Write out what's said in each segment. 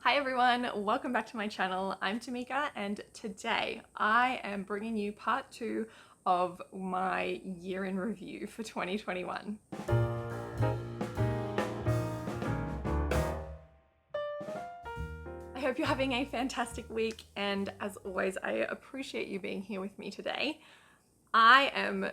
Hi everyone, welcome back to my channel. I'm Tamika and today I am bringing you part 2 of my year in review for 2021. I hope you're having a fantastic week, and as always I appreciate you being here with me today. I am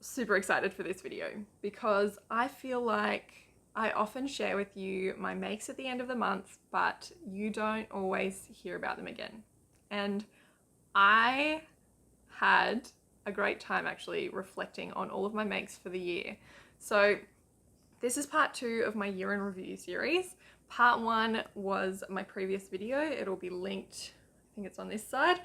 super excited for this video because I feel like I often share with you my makes at the end of the month, but you don't always hear about them again. And I had a great time actually reflecting on all of my makes for the year. So this is part 2 of my year in review series. Part 1 was my previous video. It'll be linked, I think it's on this side.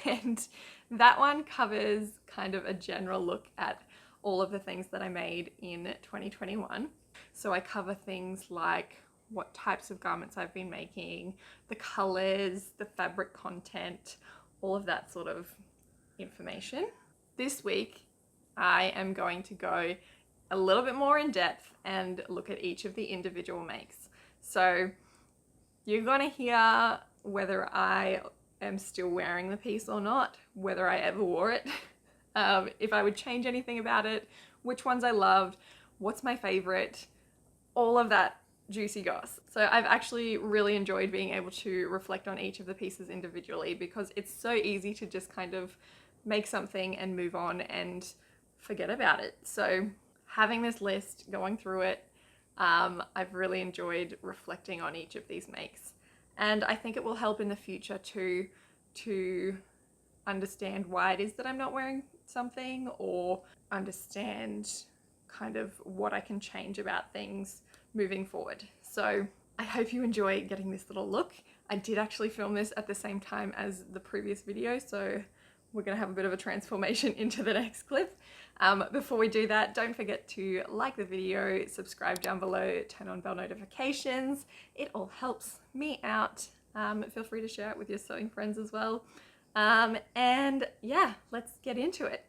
And that one covers kind of a general look at all of the things that I made in 2021. So I cover things like what types of garments I've been making, the colors, the fabric content, all of that sort of information. This week, I am going to go a little bit more in depth and look at each of the individual makes. So you're gonna hear whether I am still wearing the piece or not, whether I ever wore it, if I would change anything about it, which ones I loved, what's my favorite, all of that juicy goss. So I've actually really enjoyed being able to reflect on each of the pieces individually because it's so easy to just kind of make something and move on and forget about it. So having this list, going through it, I've really enjoyed reflecting on each of these makes. And I think it will help in the future to understand why it is that I'm not wearing something, or understand kind of what I can change about things moving forward. So I hope you enjoy getting this little look. I did actually film this at the same time as the previous video, so we're gonna have a bit of a transformation into the next clip. Before we do that, don't forget to like the video, subscribe down below, turn on bell notifications. It all helps me out. Feel free to share it with your sewing friends as well. And yeah, let's get into it.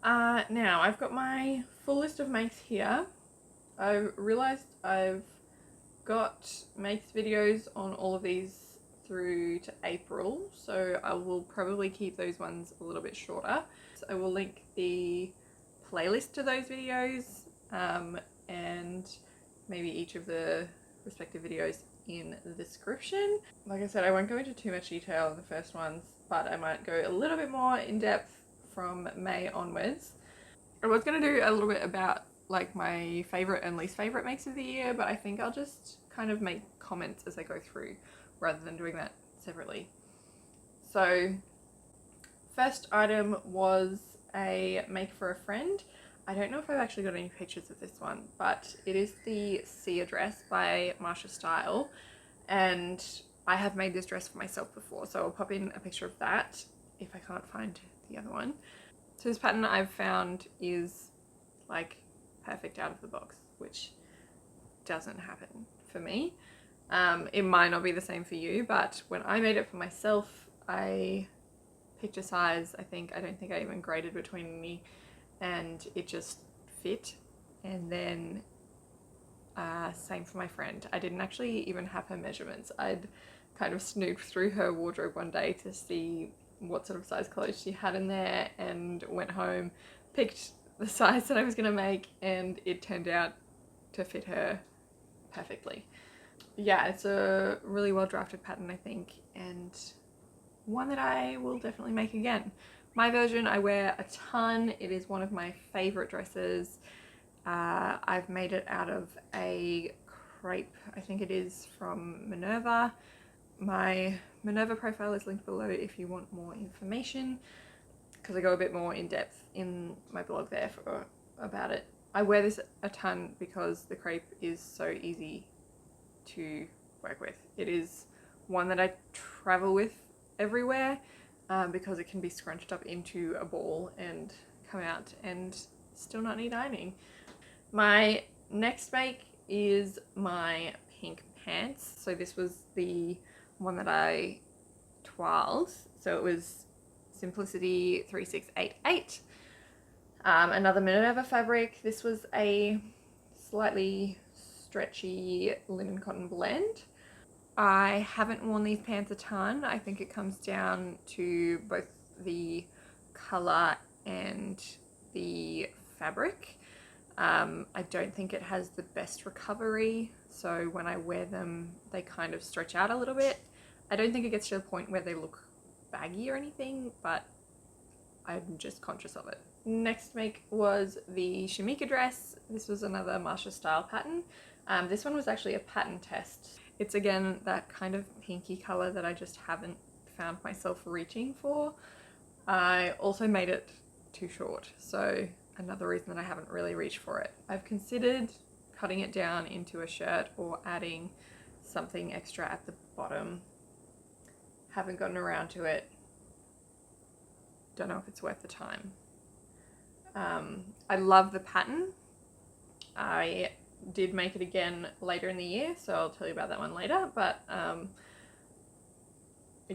Now I've got my full list of makes here. I've realized I've got makes videos on all of these through to April, so I will probably keep those ones a little bit shorter. So I will link the playlist to those videos, and maybe each of the respective videos in the description. Like I said, I won't go into too much detail in the first ones, but I might go a little bit more in depth from May onwards. I was going to do a little bit about like my favorite and least favorite makes of the year, but I think I'll just kind of make comments as I go through rather than doing that separately. So first item was a make for a friend. I don't know if I've actually got any pictures of this one, but it is the Sia Dress by Marsha Style, and I have made this dress for myself before, so I'll pop in a picture of that if I can't find the other one. So this pattern I've found is like perfect out of the box, which doesn't happen for me. It might not be the same for you, but when I made it for myself, I picked a size. I don't think I even graded between me, and it just fit. And then same for my friend. I didn't actually even have her measurements. I'd kind of snooped through her wardrobe one day to see what sort of size clothes she had in there, and went home, picked the size that I was gonna make, and it turned out to fit her perfectly. Yeah, it's a really well drafted pattern, I think, and one that I will definitely make again. My version I wear a ton. It is one of my favorite dresses. I've made it out of a crepe, I think it is from Minerva. My Minerva profile is linked below if you want more information, because I go a bit more in depth in my blog there about it. I wear this a ton because the crepe is so easy to work with. It is one that I travel with everywhere, because it can be scrunched up into a ball and come out and still not need ironing. My next make is my pink pants. So this was the one that I toiled. So it was Simplicity 3688. Another Minerva fabric. This was a slightly stretchy linen cotton blend. I haven't worn these pants a ton. I think it comes down to both the color and the fabric. I don't think it has the best recovery, so when I wear them they kind of stretch out a little bit. I don't think it gets to the point where they look baggy or anything, but I'm just conscious of it. Next make was the Shameka dress. This was another Marsha style pattern. This one was actually a pattern test. It's again that kind of pinky color that I just haven't found myself reaching for. I also made it too short, so another reason that I haven't really reached for it. I've considered cutting it down into a shirt or adding something extra at the bottom. Haven't gotten around to it. Don't know if it's worth the time. I love the pattern. I did make it again later in the year, so I'll tell you about that one later, but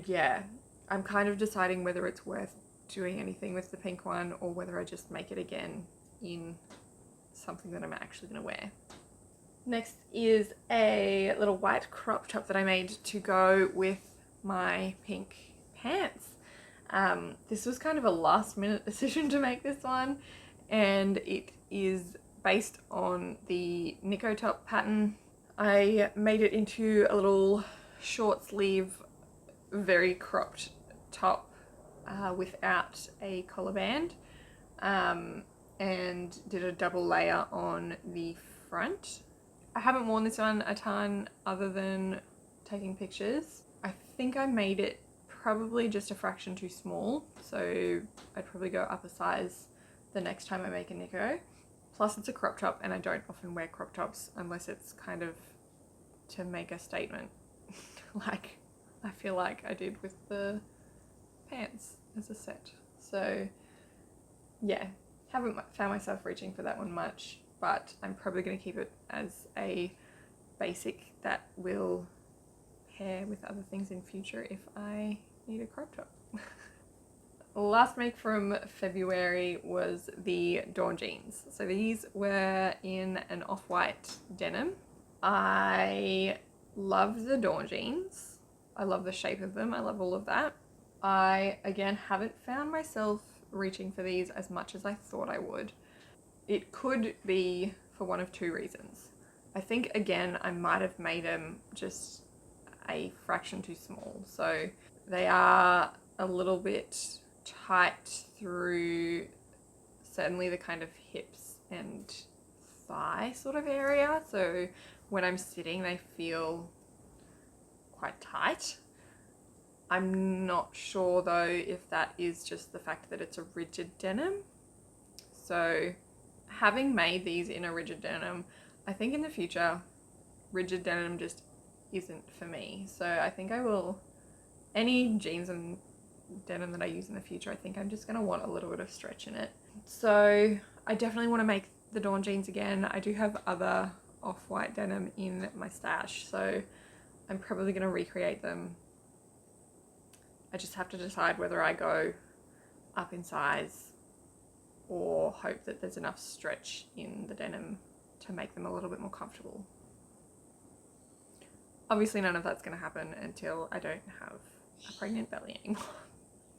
yeah, I'm kind of deciding whether it's worth doing anything with the pink one or whether I just make it again in something that I'm actually going to wear. Next is a little white crop top that I made to go with my pink pants. This was kind of a last minute decision to make this one, and it is based on the Nikko top pattern. I made it into a little short sleeve, very cropped top without a collar band, and did a double layer on the front. I haven't worn this one a ton other than taking pictures. I think I made it probably just a fraction too small, so I'd probably go up a size the next time I make a Nikko. Plus it's a crop top, and I don't often wear crop tops unless it's kind of to make a statement like I feel like I did with the pants as a set. So yeah, haven't found myself reaching for that one much, but I'm probably going to keep it as a basic that will pair with other things in future if I need a crop top. Last make from February was the Dawn jeans. So these were in an off-white denim. I love the Dawn jeans. I love the shape of them. I love all of that. I, again, haven't found myself reaching for these as much as I thought I would. It could be for one of two reasons. I think, again, I might have made them just a fraction too small. So they are a little bit tight through certainly the kind of hips and thigh sort of area. So when I'm sitting, they feel quite tight. I'm not sure though if that is just the fact that it's a rigid denim. So having made these in a rigid denim, I think in the future rigid denim just isn't for me. So I think I will, any jeans and denim that I use in the future, I think I'm just going to want a little bit of stretch in it. So I definitely want to make the Dawn jeans again. I do have other off-white denim in my stash, so I'm probably going to recreate them. I just have to decide whether I go up in size or hope that there's enough stretch in the denim to make them a little bit more comfortable. Obviously none of that's going to happen until I don't have a pregnant belly anymore.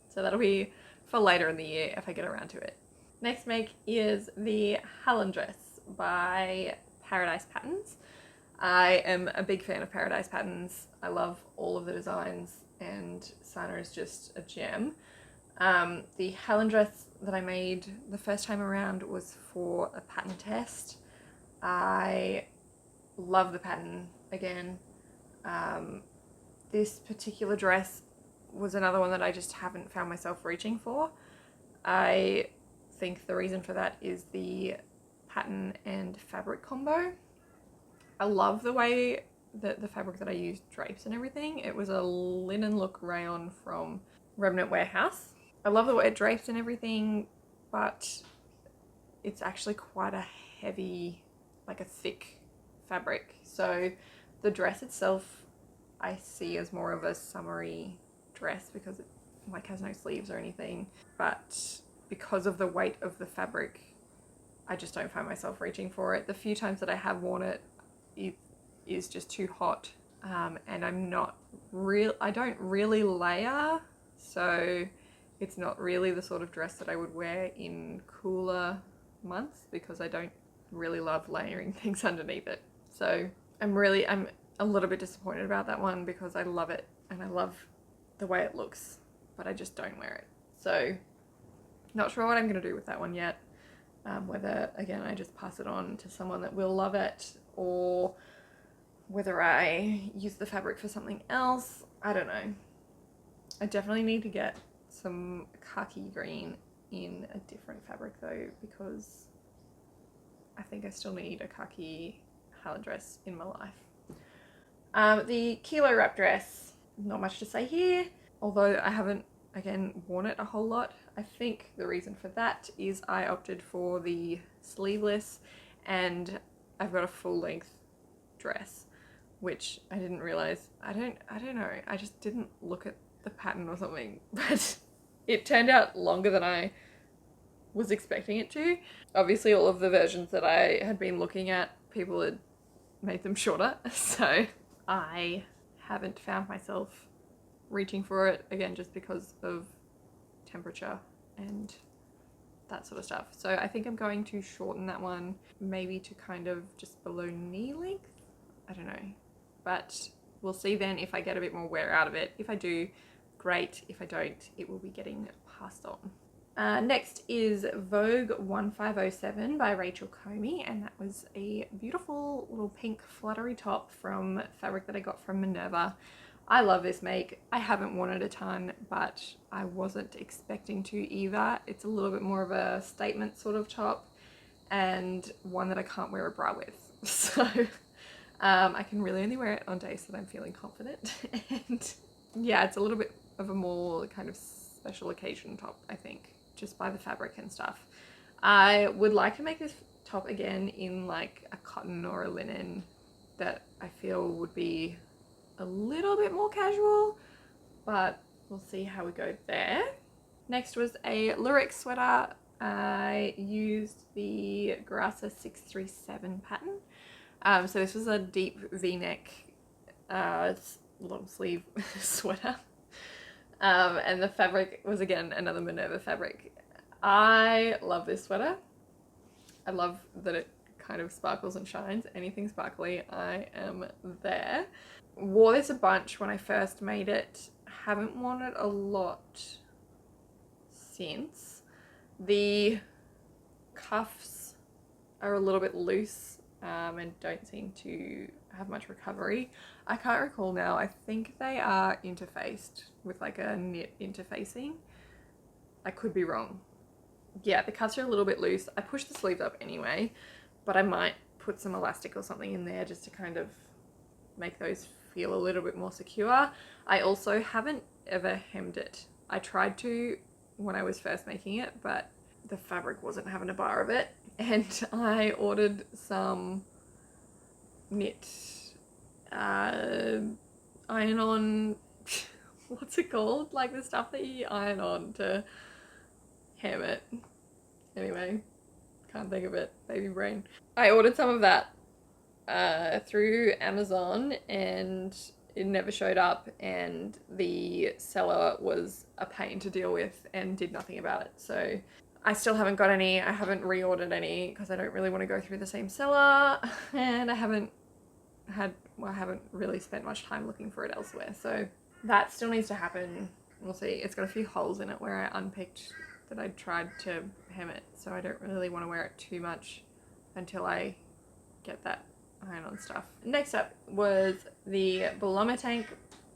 So that'll be for later in the year if I get around to it. Next make is the Hallon Dress by Paradise Patterns. I am a big fan of Paradise Patterns. I love all of the designs, and Sana is just a gem. The Hallon Dress that I made the first time around was for a pattern test. I love the pattern again. This particular dress was another one that I just haven't found myself reaching for. I think the reason for that is the pattern and fabric combo. I love the way that the fabric that I used drapes and everything. It was a linen look rayon from Remnant Warehouse. I love the way it drapes and everything, but it's actually quite a heavy, like a thick fabric. So the dress itself I see as more of a summery dress because it like has no sleeves or anything, but because of the weight of the fabric I just don't find myself reaching for it. The few times that I have worn it, it is just too hot and I don't really layer, so it's not really the sort of dress that I would wear in cooler months because I don't really love layering things underneath it. So I'm a little bit disappointed about that one because I love it and I love the way it looks, but I just don't wear it. So not sure what I'm going to do with that one yet. Whether, again, I just pass it on to someone that will love it, or whether I use the fabric for something else. I don't know. I definitely need to get some khaki green in a different fabric though, because I think I still need a khaki Hallon dress in my life. The Kielo wrap dress, not much to say here, although I haven't, again, worn it a whole lot. I think the reason for that is I opted for the sleeveless, and I've got a full length dress, which I didn't realize. I don't know, I just didn't look at the pattern or something, but it turned out longer than I was expecting it to. Obviously all of the versions that I had been looking at, people had made them shorter, so I haven't found myself reaching for it, again, just because of temperature and that sort of stuff. So I think I'm going to shorten that one, maybe to kind of just below knee length. I don't know, but we'll see then if I get a bit more wear out of it. If I do, great. If I don't, it will be getting passed on. Next is Vogue 1507 by Rachel Comey, and that was a beautiful little pink fluttery top from fabric that I got from Minerva. I love this make. I haven't worn it a ton, but I wasn't expecting to either. It's a little bit more of a statement sort of top, and one that I can't wear a bra with. So I can really only wear it on days that I'm feeling confident. And yeah, it's a little bit of a more kind of special occasion top, I think, just by the fabric and stuff. I would like to make this top again in like a cotton or a linen that I feel would be a little bit more casual, but we'll see how we go there. Next was a Lyric sweater. I used the Grassa 637 pattern. So this was a deep v-neck long sleeve sweater. And the fabric was, again, another Minerva fabric. I love this sweater. I love that it kind of sparkles and shines. Anything sparkly, I am there. Wore this a bunch when I first made it. Haven't worn it a lot since. The cuffs are a little bit loose and don't seem to have much recovery. I can't recall now. I think they are interfaced with like a knit interfacing. I could be wrong. Yeah, the cuffs are a little bit loose. I pushed the sleeves up anyway, but I might put some elastic or something in there just to kind of make those feel a little bit more secure. I also haven't ever hemmed it. I tried to when I was first making it, but the fabric wasn't having a bar of it, and I ordered some knit iron-on what's it called, like the stuff that you iron on to hem it. Anyway, can't think of it, baby brain. I ordered some of that through Amazon, and it never showed up, and the seller was a pain to deal with and did nothing about it. So I still haven't got any. I haven't reordered any because I don't really want to go through the same seller, and I haven't really spent much time looking for it elsewhere. So that still needs to happen. We'll see. It's got a few holes in it where I unpicked that I tried to hem it, so I don't really want to wear it too much until I get that iron-on stuff. Next up was the Blomma Tank,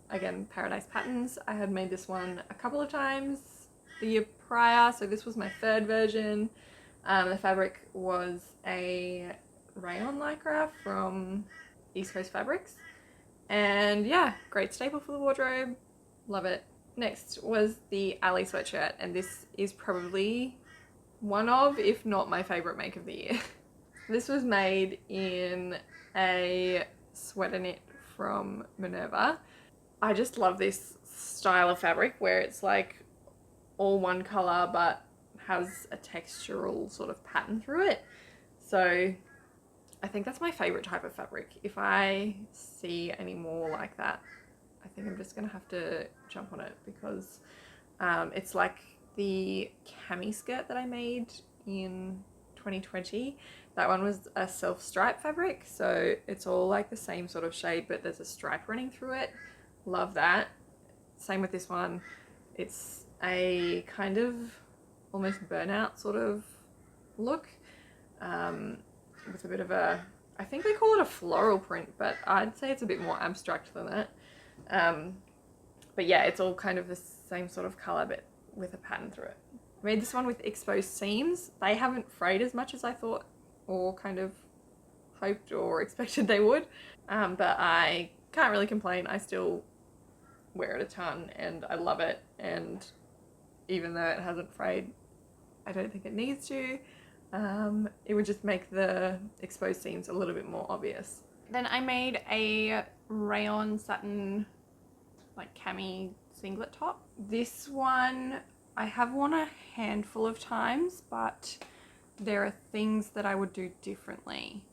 again, Paradise Patterns. I had made this one a couple of times the year prior, so this was my third version. The fabric was a rayon lycra from East Coast Fabrics, and yeah, great staple for the wardrobe, love it. Next was the Ali sweatshirt, and this is probably one of, if not my favorite make of the year. This was made in a sweater knit from Minerva. I just love this style of fabric where it's like all one color but has a textural sort of pattern through it. So I think that's my favorite type of fabric. If I see any more like that, I think I'm just gonna have to jump on it, because it's like the cami skirt that I made in 2020. That one was a self-stripe fabric, so it's all like the same sort of shade, but there's a stripe running through it. Love that. Same with this one. It's a kind of almost burnout sort of look, with a bit of a, I think they call it a floral print, but I'd say it's a bit more abstract than that. But yeah, it's all kind of the same sort of color, but with a pattern through it. I made this one with exposed seams. They haven't frayed as much as I thought or kind of hoped or expected they would, but I can't really complain. I still wear it a ton and I love it, and even though it hasn't frayed, I don't think it needs to. It would just make the exposed seams a little bit more obvious. Then I made a rayon satin like cami singlet top. This one I have worn a handful of times, but there are things that I would do differently,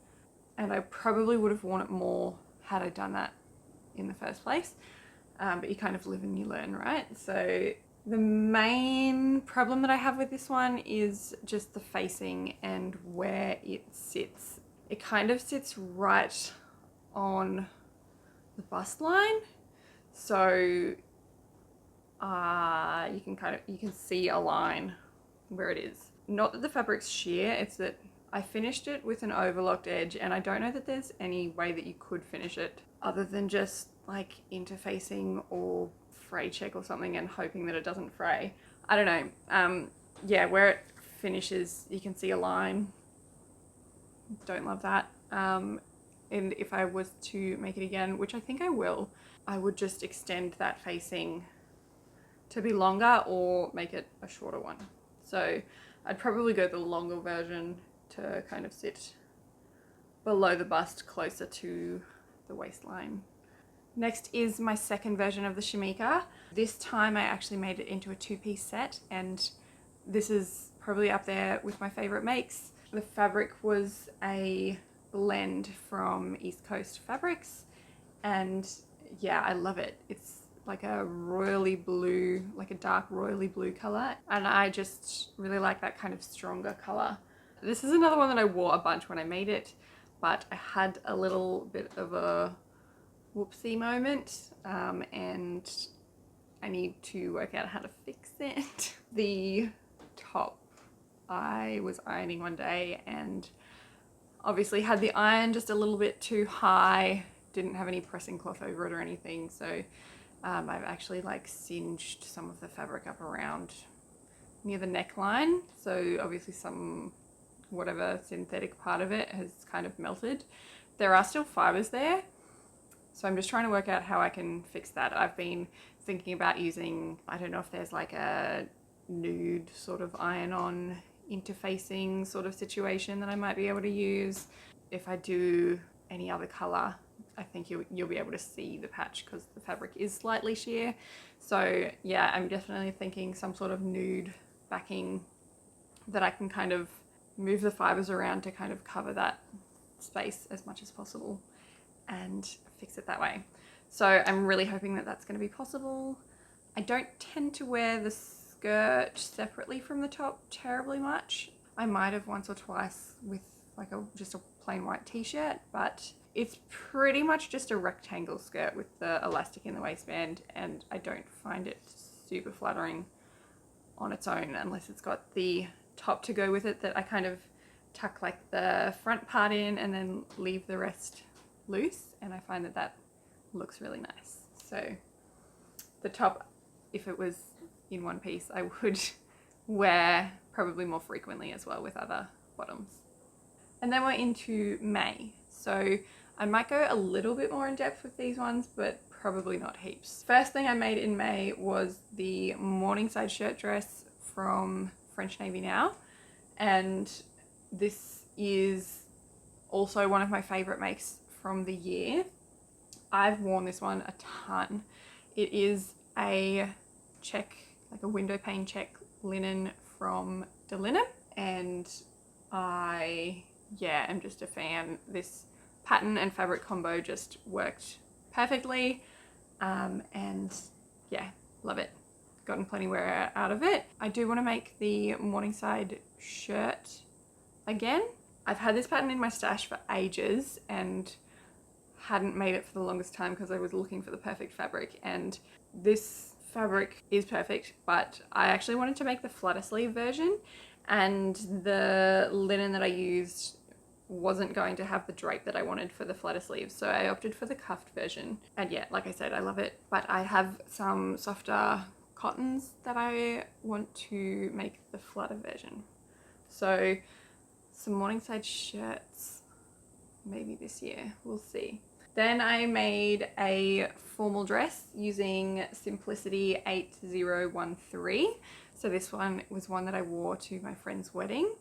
and I probably would have worn it more had I done that in the first place. But you kind of live and you learn, right? So the main problem that I have with this one is just the facing and where it sits. It kind of sits right on the bust line, so you can see a line where it is. Not that the fabric's sheer, it's that I finished it with an overlocked edge, and I don't know that there's any way that you could finish it other than just like interfacing or fray check or something and hoping that it doesn't fray. I don't know. Yeah, where it finishes you can see a line. Don't love that. And if I was to make it again, which I think I will, I would just extend that facing to be longer or make it a shorter one. So I'd probably go the longer version to kind of sit below the bust, closer to the waistline. Next is my second version of the Shameka. This time I actually made it into a two-piece set, and this is probably up there with my favorite makes. The fabric was a blend from East Coast Fabrics, and yeah, I love it. It's like a royally blue, like a dark royally blue color, and I just really like that kind of stronger color. This is another one that I wore a bunch when I made it, but I had a little bit of a whoopsie moment, and I need to work out how to fix it. The top I was ironing one day and obviously had the iron just a little bit too high, didn't have any pressing cloth over it or anything, so I've actually like singed some of the fabric up around near the neckline, so obviously whatever synthetic part of it has kind of melted. There are still fibers there, so I'm just trying to work out how I can fix that. I've been thinking about using, I don't know if there's like a nude sort of iron-on interfacing sort of situation that I might be able to use. If I do any other color, I think you'll be able to see the patch because the fabric is slightly sheer. So yeah, I'm definitely thinking some sort of nude backing that I can kind of move the fibers around to kind of cover that space as much as possible and fix it that way. So I'm really hoping that that's going to be possible. I don't tend to wear the skirt separately from the top terribly much. I might have once or twice with like just a plain white t-shirt, but it's pretty much just a rectangle skirt with the elastic in the waistband, and I don't find it super flattering on its own unless it's got the top to go with it, that I kind of tuck like the front part in and then leave the rest loose, and I find that that looks really nice. So the top, if it was in one piece, I would wear probably more frequently as well with other bottoms. And then we're into May. So I might go a little bit more in depth with these ones, but probably not heaps. First thing I made in May was the Morningside Shirtdress from French Navy Now, and this is also one of my favorite makes from the year. I've worn this one a ton. It is a check, like a window pane check linen from Denim, and I yeah, I'm just a fan. This pattern and fabric combo just worked perfectly, and yeah, love it. Gotten plenty wear out of it. I do want to make the Morningside shirt again. I've had this pattern in my stash for ages and hadn't made it for the longest time because I was looking for the perfect fabric, and this fabric is perfect, but I actually wanted to make the flutter sleeve version, and the linen that I used wasn't going to have the drape that I wanted for the flutter sleeves, so I opted for the cuffed version. And yeah, like I said, I love it, but I have some softer cottons that I want to make the flutter version. So some Morningside shirts maybe this year, we'll see. Then I made a formal dress using Simplicity 8013. So this one was one that I wore to my friend's wedding.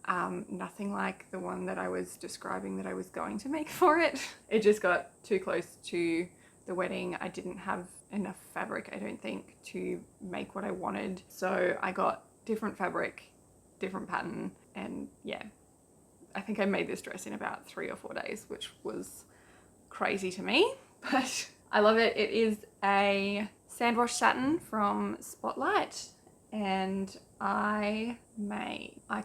Nothing like the one that I was describing that I was going to make for it. It just got too close to the wedding. I didn't have enough fabric, I don't think, to make what I wanted. So I got different fabric, different pattern, and yeah, I think I made this dress in about 3 or 4 days, which was crazy to me, but I love it. It is a sandwash satin from Spotlight, and I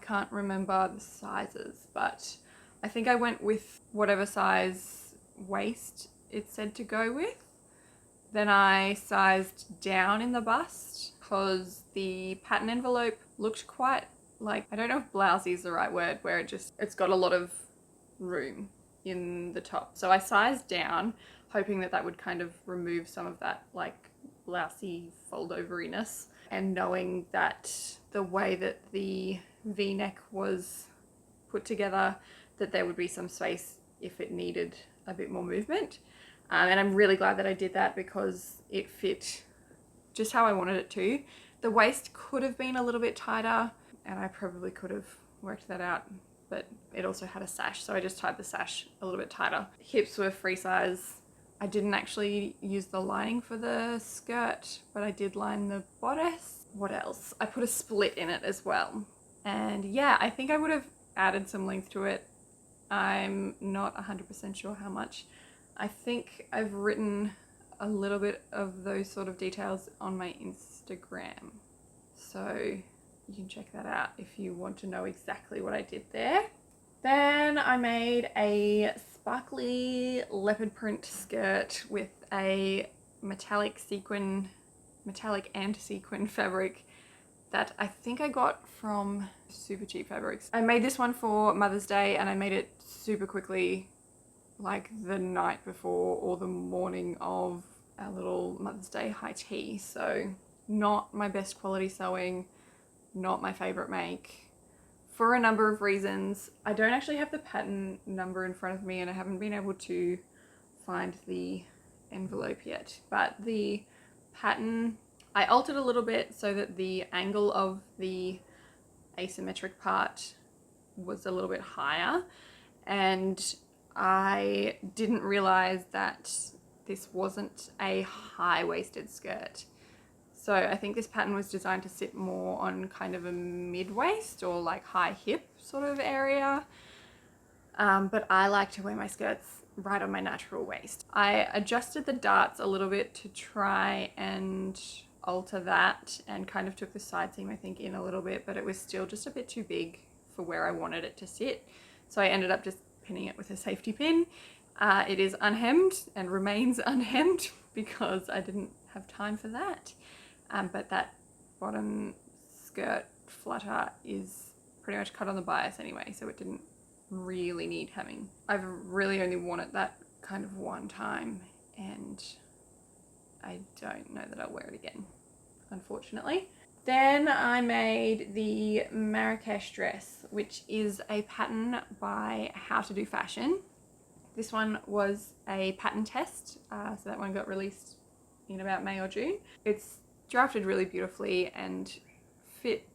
can't remember the sizes, but I think I went with whatever size waist it said to go with. Then I sized down in the bust because the pattern envelope looked quite like, I don't know if blousey is the right word, where it's got a lot of room in the top. So I sized down, hoping that that would kind of remove some of that like blousey fold-overiness, and knowing that the way that the V-neck was put together, that there would be some space if it needed a bit more movement. And I'm really glad that I did that because it fit just how I wanted it to. The waist could have been a little bit tighter, and I probably could have worked that out, but it also had a sash, so I just tied the sash a little bit tighter. Hips were free size. I didn't actually use the lining for the skirt, but I did line the bodice. What else? I put a split in it as well. And yeah, I think I would have added some length to it. I'm not 100% sure how much. I think I've written a little bit of those sort of details on my Instagram, so you can check that out if you want to know exactly what I did there. Then I made a sparkly leopard print skirt with a metallic and sequin fabric that I think I got from Super Cheap Fabrics. I made this one for Mother's Day, and I made it super quickly, like the night before or the morning of our little Mother's Day high tea. So not my best quality sewing, not my favorite make, for a number of reasons. I don't actually have the pattern number in front of me, and I haven't been able to find the envelope yet, but the pattern, I altered a little bit so that the angle of the asymmetric part was a little bit higher, and I didn't realize that this wasn't a high-waisted skirt. So I think this pattern was designed to sit more on kind of a mid-waist or like high hip sort of area. But I like to wear my skirts right on my natural waist. I adjusted the darts a little bit to try and alter that, and kind of took the side seam, I think, in a little bit, but it was still just a bit too big for where I wanted it to sit. So I ended up just pinning it with a safety pin. It is unhemmed and remains unhemmed because I didn't have time for that. But that bottom skirt flutter is pretty much cut on the bias anyway, so it didn't really need hemming. I've really only worn it that kind of one time, and I don't know that I'll wear it again, unfortunately. Then I made the Marrakesh Dress, which is a pattern by How to Do Fashion. This one was a pattern test, so that one got released in about May or June. It's drafted really beautifully and fit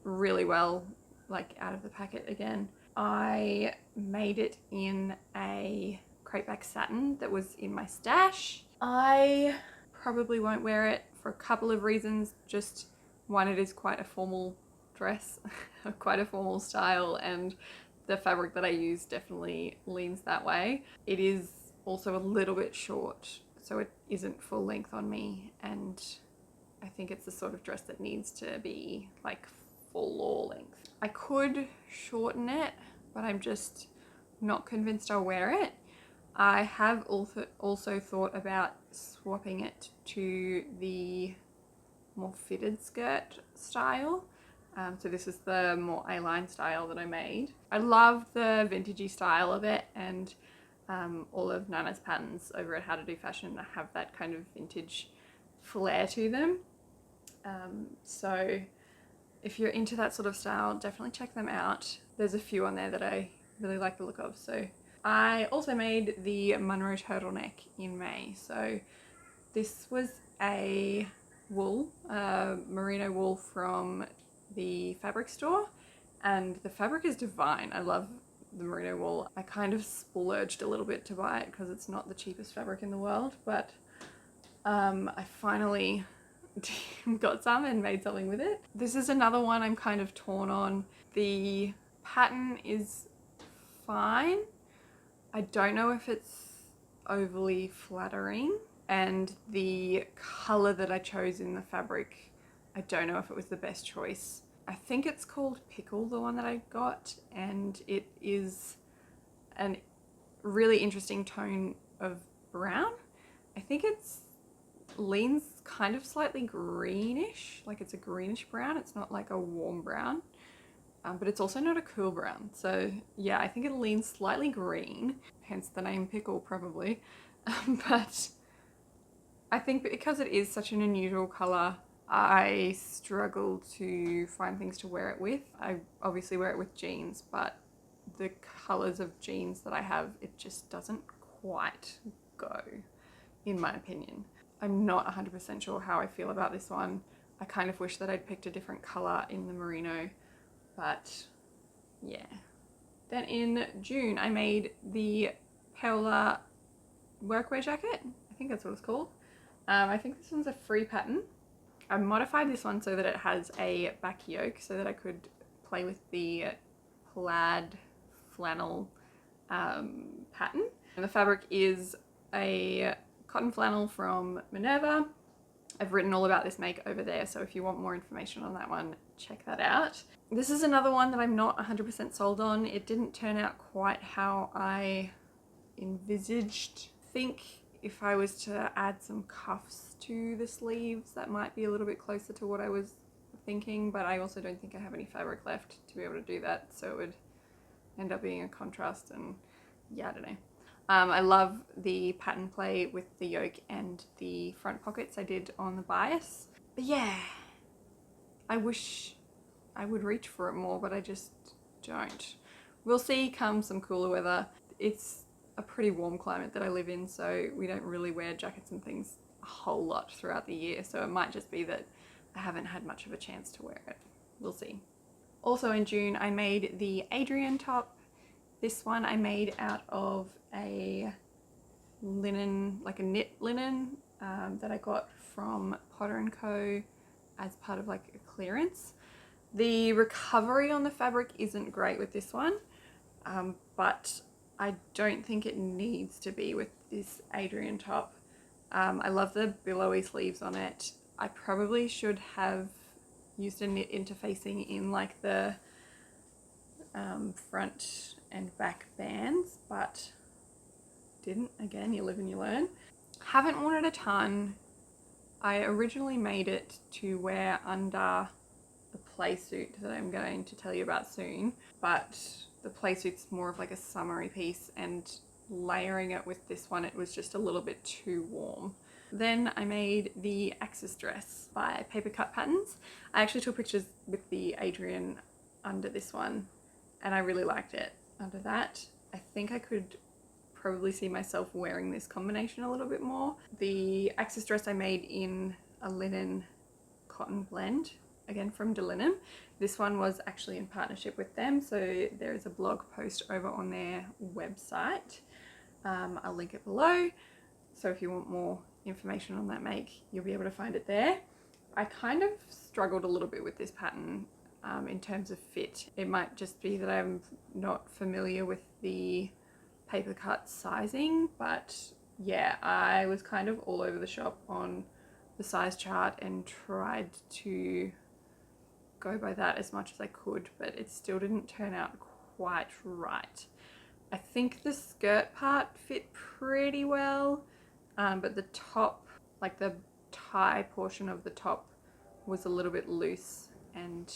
really well, like out of the packet again. I made it in a crepeback satin that was in my stash. I probably won't wear it for a couple of reasons. Just one, it is quite a formal dress, quite a formal style, and The fabric that I use definitely leans that way. It is also a little bit short, so it isn't full length on me, and I think it's the sort of dress that needs to be like full or length. I could shorten it, but I'm just not convinced I'll wear it. I have also thought about swapping it to the more fitted skirt style. So this is the more A-line style that I made. I love the vintagey style of it, and all of Nana's patterns over at How to Do Fashion have that kind of vintage flair to them. So if you're into that sort of style, definitely check them out. There's a few on there that I really like the look of. So I also made the Monroe Turtleneck in May. So this was a wool, merino wool from the fabric store, and the fabric is divine. I love the merino wool. I kind of splurged a little bit to buy it because it's not the cheapest fabric in the world, but I finally got some and made something with it. This is another one I'm kind of torn on. The pattern is fine. I don't know if it's overly flattering, and the color that I chose in the fabric, I don't know if it was the best choice. I think it's called Pickle, the one that I got, and it is a really interesting tone of brown. I think it's leans kind of slightly greenish, like it's a greenish brown. It's not like a warm brown, but it's also not a cool brown. So yeah, I think it leans slightly green, hence the name Pickle probably. But I think because it is such an unusual color, I struggle to find things to wear it with. I obviously wear it with jeans, but the colors of jeans that I have, it just doesn't quite go, in my opinion. I'm not 100% sure how I feel about this one. I kind of wish that I'd picked a different color in the merino, but yeah. Then in June, I made the Paola workwear jacket. I think that's what it's called. I think this one's a free pattern. I modified this one so that it has a back yoke so that I could play with the plaid flannel pattern. And the fabric is a cotton flannel from Minerva. I've written all about this make over there, so if you want more information on that one, check that out. This is another one that I'm not 100% sold on. It didn't turn out quite how I envisaged. I think if I was to add some cuffs to the sleeves, that might be a little bit closer to what I was thinking, but I also don't think I have any fabric left to be able to do that, so it would end up being a contrast, and yeah, I don't know. I love the pattern play with the yoke and the front pockets I did on the bias. But yeah, I wish I would reach for it more, but I just don't. We'll see come some cooler weather. It's a pretty warm climate that I live in, so we don't really wear jackets and things a whole lot throughout the year, so it might just be that I haven't had much of a chance to wear it. We'll see. Also in June, I made the Adrienne top. This one I made out of a linen, like a knit linen that I got from Potter & Co as part of like a clearance. The recovery on the fabric isn't great with this one, but I don't think it needs to be with this Adrienne top. I love the billowy sleeves on it. I probably should have used a knit interfacing in like the front and back bands, but didn't. Again, you live and you learn. Haven't worn it a ton. I originally made it to wear under the Playsuit that I'm going to tell you about soon, but the Playsuit's more of like a summery piece, and layering it with this one, it was just a little bit too warm. Then I made the Axis dress by Paper Cut Patterns. I actually took pictures with the Adrienne under this one, and I really liked it under that. I think I could probably see myself wearing this combination a little bit more. The Axis dress I made in a linen cotton blend, again from DeLinen. This one was actually in partnership with them, so there is a blog post over on their website. I'll link it below, so if you want more information on that make, you'll be able to find it there. I kind of struggled a little bit with this pattern. in terms of fit. It might just be that I'm not familiar with the paper cut sizing, but yeah, I was kind of all over the shop on the size chart and tried to go by that as much as I could, but it still didn't turn out quite right. I think the skirt part fit pretty well, but the top, like the tie portion of the top, was a little bit loose, and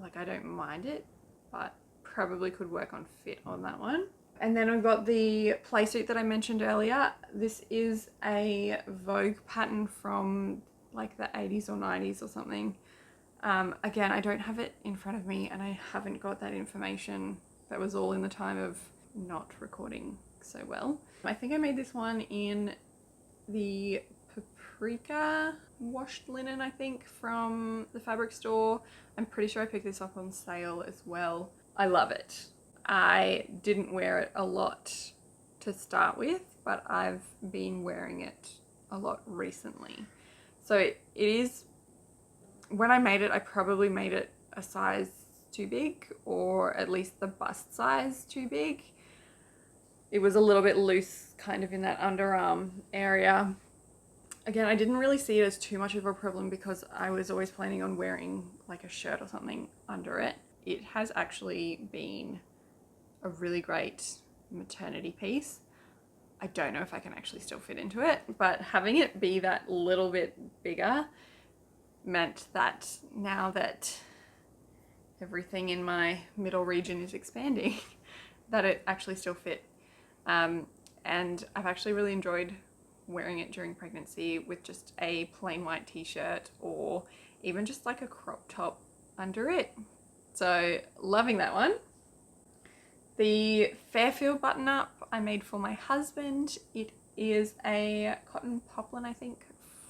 like I don't mind it, but probably could work on fit on that one. And then I've got the Playsuit that I mentioned earlier. This is a Vogue pattern from like the 80s or 90s or something. Again, I don't have it in front of me and I haven't got that information. That was all in the time of not recording so well. I think I made this one in the paprika washed linen, I think, from the fabric store. I'm pretty sure I picked this up on sale as well. I love it. I didn't wear it a lot to start with, but I've been wearing it a lot recently. So it is, when I made it, I probably made it a size too big, or at least the bust size too big. It was a little bit loose kind of in that underarm area. Again, I didn't really see it as too much of a problem because I was always planning on wearing like a shirt or something under it. It has actually been a really great maternity piece. I don't know if I can actually still fit into it, but having it be that little bit bigger meant that now that everything in my middle region is expanding, that it actually still fit. And I've actually really enjoyed wearing it during pregnancy with just a plain white t-shirt or even just like a crop top under it. So loving that one. The Fairfield Button-Up I made for my husband. It is a cotton poplin, I think,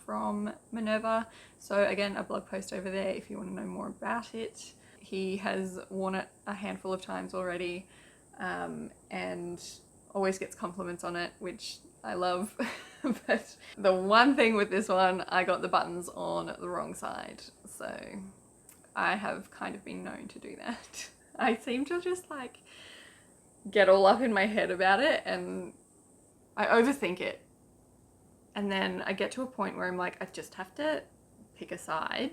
from Minerva. So again, a blog post over there if you want to know more about it. He has worn it a handful of times already, and always gets compliments on it, which I love. But the one thing with this one, I got the buttons on the wrong side. So I have kind of been known to do that. I seem to just like get all up in my head about it and I overthink it. And then I get to a point where I'm like, I just have to pick a side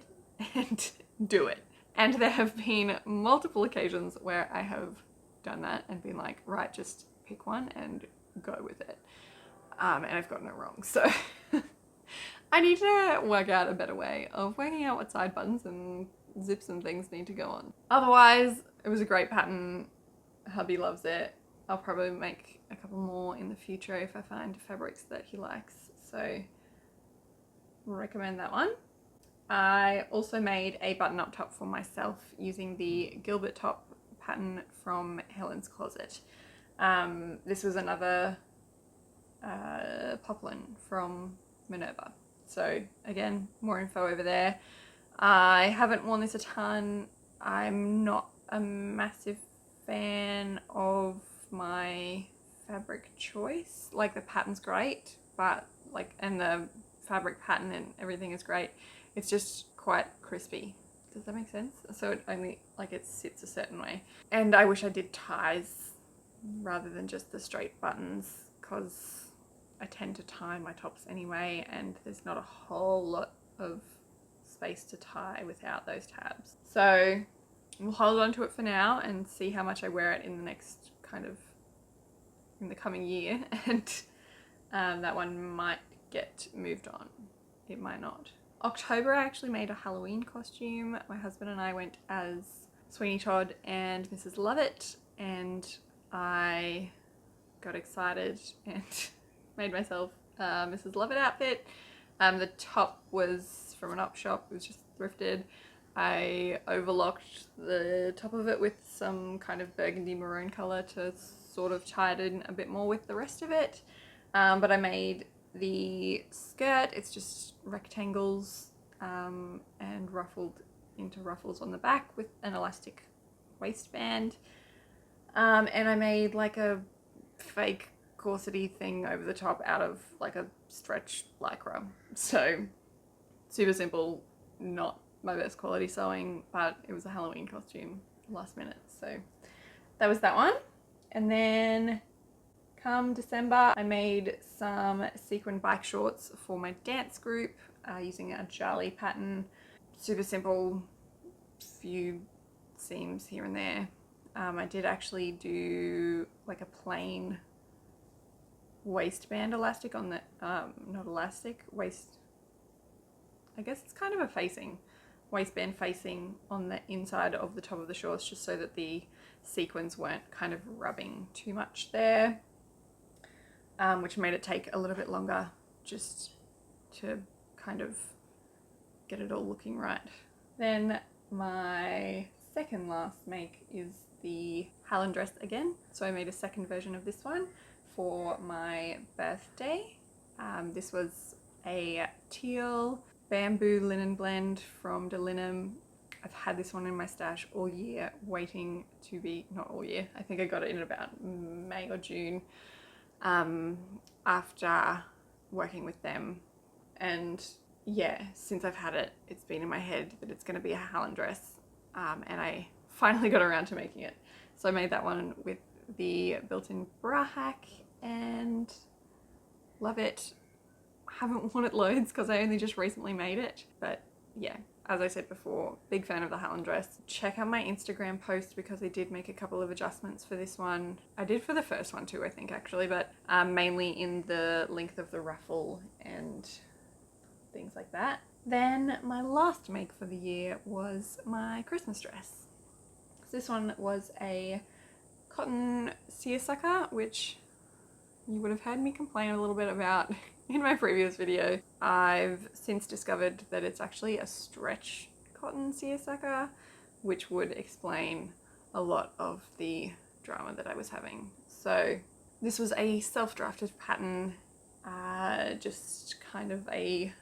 and do it. And there have been multiple occasions where I have done that and been like, right, just pick one and go with it. And I've gotten it wrong. So I need to work out a better way of working out what side buttons and zips and things need to go on. Otherwise, it was a great pattern. Hubby loves it. I'll probably make a couple more in the future if I find fabrics that he likes. So recommend that one. I also made a button-up top for myself using the Gilbert top pattern from Helen's Closet. This was another poplin from Minerva. So again, more info over there. I haven't worn this a ton. I'm not a massive fan of my fabric choice. Like, the pattern's great, but like, and the fabric pattern and everything is great. It's just quite crispy. Does that make sense? So it only, like, it sits a certain way. And I wish I did ties rather than just the straight buttons, because I tend to tie my tops anyway, and there's not a whole lot of space to tie without those tabs. So we'll hold on to it for now and see how much I wear it in the next kind of, in the coming year, and that one might get moved on. It might not. October, I actually made a Halloween costume. My husband and I went as Sweeney Todd and Mrs. Lovett, and I got excited and made myself a Mrs. Lovett outfit. The top was from an op shop. It was just thrifted. I overlocked the top of it with some kind of burgundy maroon color to sort of tie it in a bit more with the rest of it. But I made the skirt. It's just rectangles and ruffled into ruffles on the back with an elastic waistband. And I made like a fake corsety thing over the top out of like a stretch lycra. So super simple, not my best quality sewing, but it was a Halloween costume last minute. So that was that one. And then come December, I made some sequin bike shorts for my dance group using a Jali pattern. Super simple, few seams here and there. I did actually do like a plain waistband elastic on the, not elastic, waist, I guess it's kind of a facing, waistband facing on the inside of the top of the shorts, just so that the sequins weren't kind of rubbing too much there, which made it take a little bit longer just to kind of get it all looking right. Then my second last make is the Hallon Dress again. So I made a second version of this one for my birthday. This was a teal bamboo linen blend from Delinum. I've had this one in my stash all year, waiting to be, not all year, I think I got it in about May or June, after working with them. And yeah, since I've had it, it's been in my head that it's going to be a Hallon Dress, and I finally got around to making it. So I made that one with the built-in bra hack and love it. Haven't worn it loads because I only just recently made it, but yeah, as I said before, big fan of the Hallon Dress. Check out my Instagram post because I did make a couple of adjustments for this one. I did for the first one too, I think, actually, but mainly in the length of the ruffle and things like that. Then my last make for the year was my Christmas dress. So this one was a cotton seersucker, which you would have heard me complain a little bit about in my previous video. I've since discovered that it's actually a stretch cotton seersucker, which would explain a lot of the drama that I was having. So this was a self-drafted pattern, just kind of a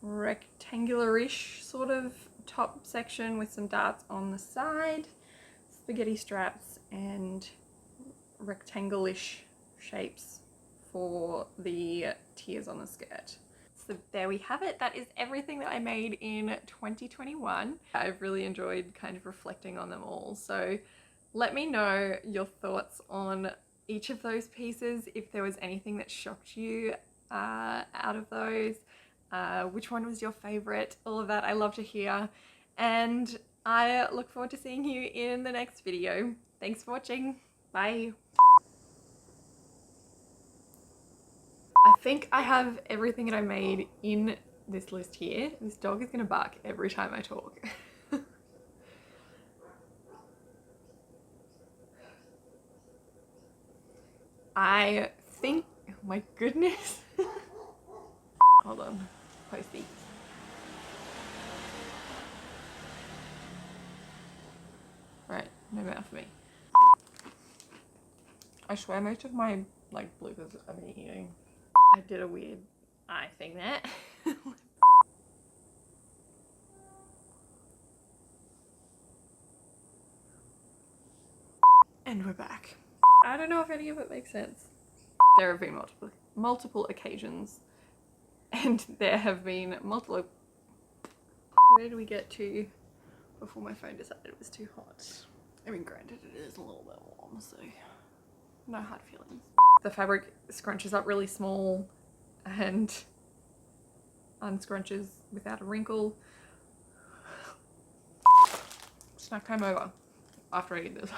rectangular-ish sort of top section with some darts on the side, spaghetti straps and rectangle-ish shapes for the tiers on the skirt. So there we have it. That is everything that I made in 2021. I've really enjoyed kind of reflecting on them all. So let me know your thoughts on each of those pieces, if there was anything that shocked you out of those, which one was your favorite, all of that I love to hear. And I look forward to seeing you in the next video. Thanks for watching. Bye. I think I have everything that I made in this list here. This dog is gonna bark every time I talk. I think, oh my goodness. Hold on, post these. Right, no matter for me. I swear most of my like bloopers I've been eating. I did a weird eye thing there. And we're back. I don't know if any of it makes sense. There have been multiple occasions, and there have been multiple... Where do we get to before my phone decided it was too hot? I mean, granted, it is a little bit warm, so no hard feelings. The fabric scrunches up really small and unscrunches without a wrinkle. Snack time over after I eat this.